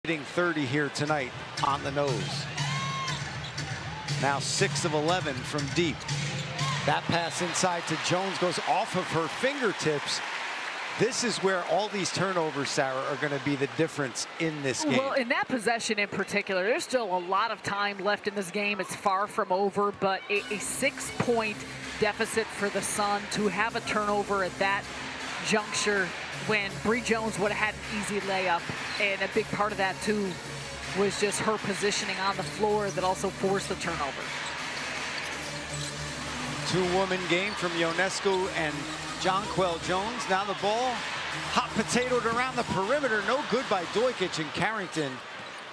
Hitting 30 here tonight on the nose. Now 6 of 11 from deep. That pass inside to Jones goes off of her fingertips. This is where all these turnovers, Sarah, are going to be the difference in this game. Well, in that possession in particular, there's still a lot of time left in this game. It's far from over, but a 6-point deficit for the Sun to have a turnover at that juncture when Bree Jones would have had an easy layup. And a big part of that, too, was just her positioning on the floor that also forced the turnover. Two-woman game from Ionescu and Jonquel Jones. Now the ball hot potatoed around the perimeter. No good by Dojkic, and Carrington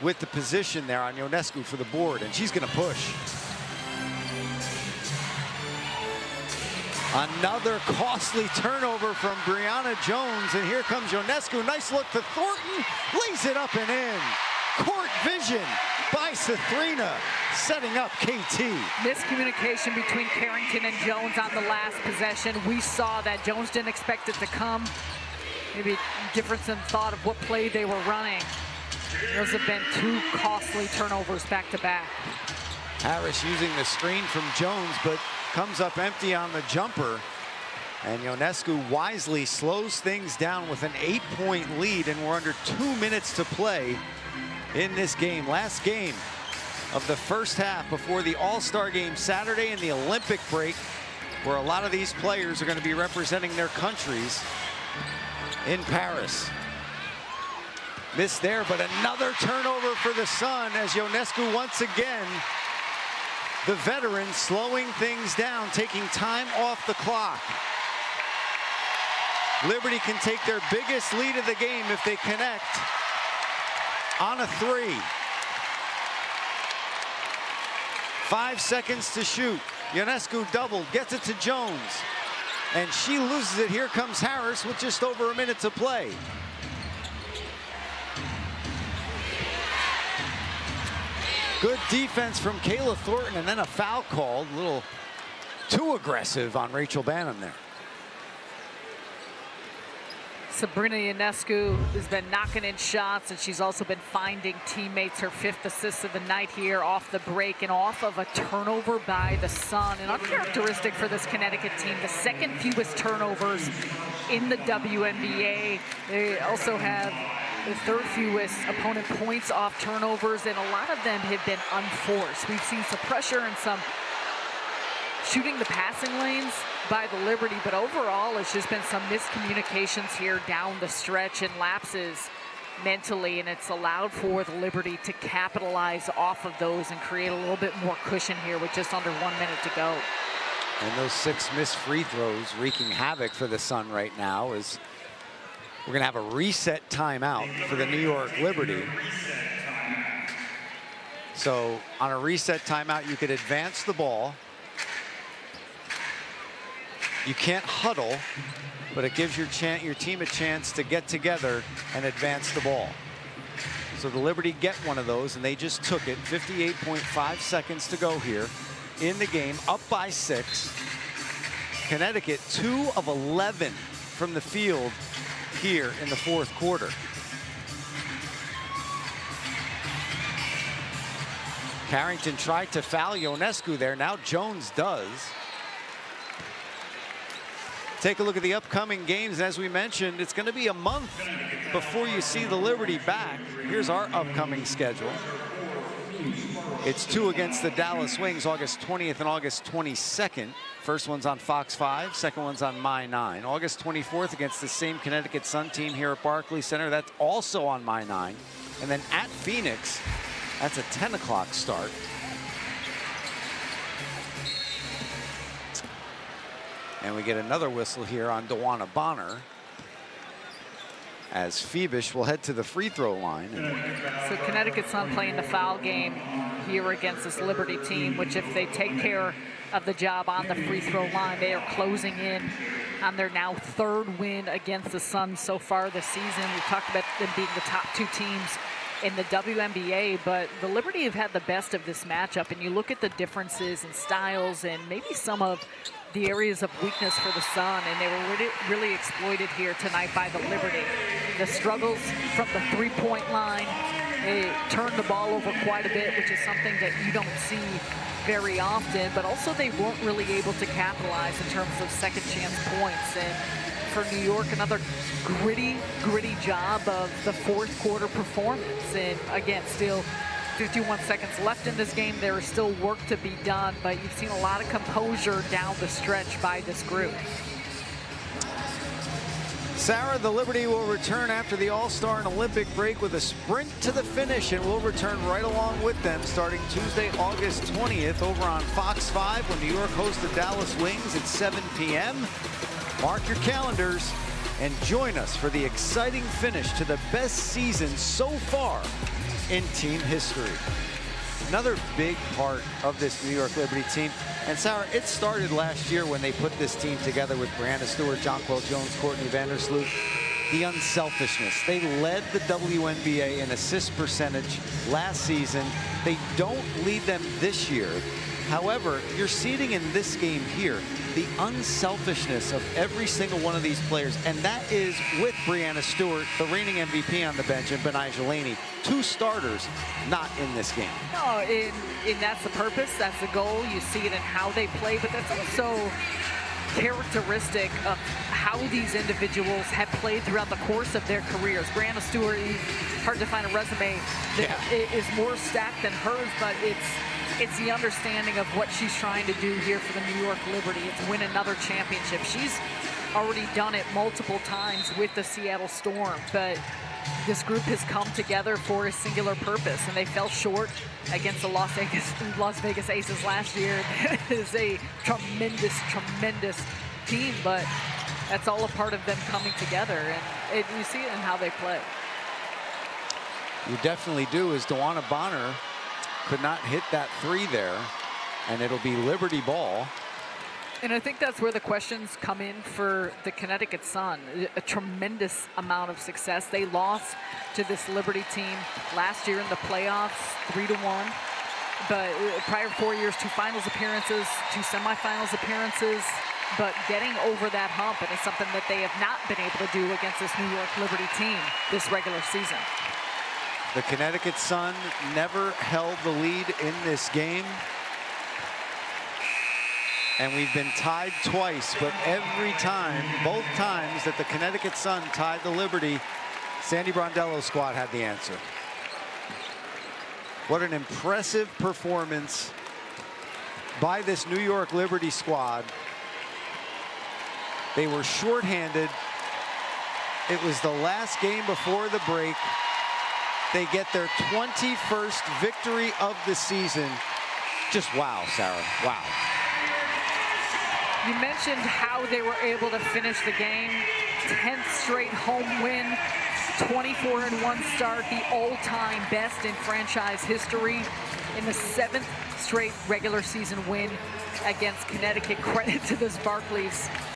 with the position there on Ionescu for the board, and she's going to push. Another costly turnover from Brianna Jones, and here comes Ionescu. Nice look to Thornton, lays it up and in. Court vision by Sabrina, setting up KT. Miscommunication between Carrington and Jones on the last possession. We saw that Jones didn't expect it to come. Maybe difference in thought of what play they were running. Those have been two costly turnovers back to back. Harris using the screen from Jones, but comes up empty on the jumper. And Ionescu wisely slows things down with an 8-point lead, and we're under 2 minutes to play in this game. Last game of the first half before the All-Star game Saturday and the Olympic break, where a lot of these players are going to be representing their countries in Paris. Missed there, but another turnover for the Sun as Ionescu once again, the veteran, slowing things down, taking time off the clock. Liberty can take their biggest lead of the game if they connect on a three. 5 seconds to shoot. Ionescu doubled, gets it to Jones, and she loses it. Here comes Harris with just over a minute to play. Good defense from Kayla Thornton, and then a foul called. A little too aggressive on Rachel Banham there. Sabrina Ionescu has been knocking in shots, and she's also been finding teammates. Her 5th assist of the night here off the break and off of a turnover by the Sun. And uncharacteristic for this Connecticut team, the 2nd fewest turnovers in the WNBA. They also have the 3rd fewest opponent points off turnovers, and a lot of them have been unforced. We've seen some pressure and some shooting the passing lanes by the Liberty, but overall it's just been some miscommunications here down the stretch and lapses mentally, and it's allowed for the Liberty to capitalize off of those and create a little bit more cushion here with just under 1 minute to go. And those 6 missed free throws wreaking havoc for the Sun right now, as we're going to have a reset timeout for the New York Liberty. So on a reset timeout, you could advance the ball. You can't huddle, but it gives your team a chance to get together and advance the ball. So the Liberty get one of those, and they just took it. 58.5 seconds to go here in the game, up by 6. Connecticut 2 of 11 from the field here in the 4th quarter. Carrington tried to foul Ionescu there. Now Jones does. Take a look at the upcoming games. As we mentioned, it's going to be a month before you see the Liberty back. Here's our upcoming schedule. It's 2 against the Dallas Wings, August 20th and August 22nd. First one's on Fox 5, second one's on My 9. August 24th against the same Connecticut Sun team here at Barclays Center. That's also on My 9. And then at Phoenix, that's a 10 o'clock start. And we get another whistle here on DeWanna Bonner, as Phoebish will head to the free throw line. So Connecticut Sun playing the foul game here against this Liberty team, which if they take care of the job on the free throw line, they are closing in on their now 3rd win against the Sun so far this season. We talked about them being the top 2 teams in the WNBA, but the Liberty have had the best of this matchup, and you look at the differences in styles and maybe some of the areas of weakness for the Sun, and they were really exploited here tonight by the Liberty. The struggles from the three-point line They turned the ball over quite a bit, which is something that you don't see very often, but also they weren't really able to capitalize in terms of second chance points. And for New York, another gritty job of the fourth quarter performance. And again, still 51 seconds left in this game. There is still work to be done, but you've seen a lot of composure down the stretch by this group. Sarah, the Liberty will return after the All-Star and Olympic break with a sprint to the finish, and we'll return right along with them starting Tuesday, August 20th over on Fox 5 when New York hosts the Dallas Wings at 7 p.m. Mark your calendars and join us for the exciting finish to the best season so far in team history. Another big part of this New York Liberty team. And Sarah, it started last year when they put this team together with Brianna Stewart, Jonquel Jones, Courtney Vandersloot. The unselfishness. They led the WNBA in assist percentage last season. They don't lead them this year. However, you're seeing in this game here the unselfishness of every single one of these players, and that is with Brianna Stewart, the reigning MVP on the bench, and Benijah Laney, two starters not in this game. No, and that's the purpose, that's the goal. You see it in how they play, but that's also characteristic of how these individuals have played throughout the course of their careers. Brianna Stewart, hard to find a resume that is more stacked than hers, but it's the understanding of what she's trying to do here for the New York Liberty. It's win another championship. She's already done it multiple times with the Seattle Storm, but this group has come together for a singular purpose, and they fell short against the Las Vegas Aces last year. It is a tremendous team, but that's all a part of them coming together, and you see it in how they play. You definitely do, as DeWanna Bonner could not hit that three there, and it'll be Liberty ball. And I think that's where the questions come in for the Connecticut Sun. A tremendous amount of success. They lost to this Liberty team last year in the playoffs, 3-1. But prior 4 years, 2 finals appearances, 2 semifinals appearances. But getting over that hump, and it's something that they have not been able to do against this New York Liberty team this regular season. The Connecticut Sun never held the lead in this game. And we've been tied twice, but every time, both times that the Connecticut Sun tied the Liberty, Sandy Brondello's squad had the answer. What an impressive performance by this New York Liberty squad. They were shorthanded. It was the last game before the break. They get their 21st victory of the season. Just wow, Sarah, wow. You mentioned how they were able to finish the game. 10th straight home win, 24-1 start, the all-time best in franchise history, in the 7th straight regular season win against Connecticut. Credit to this Barclays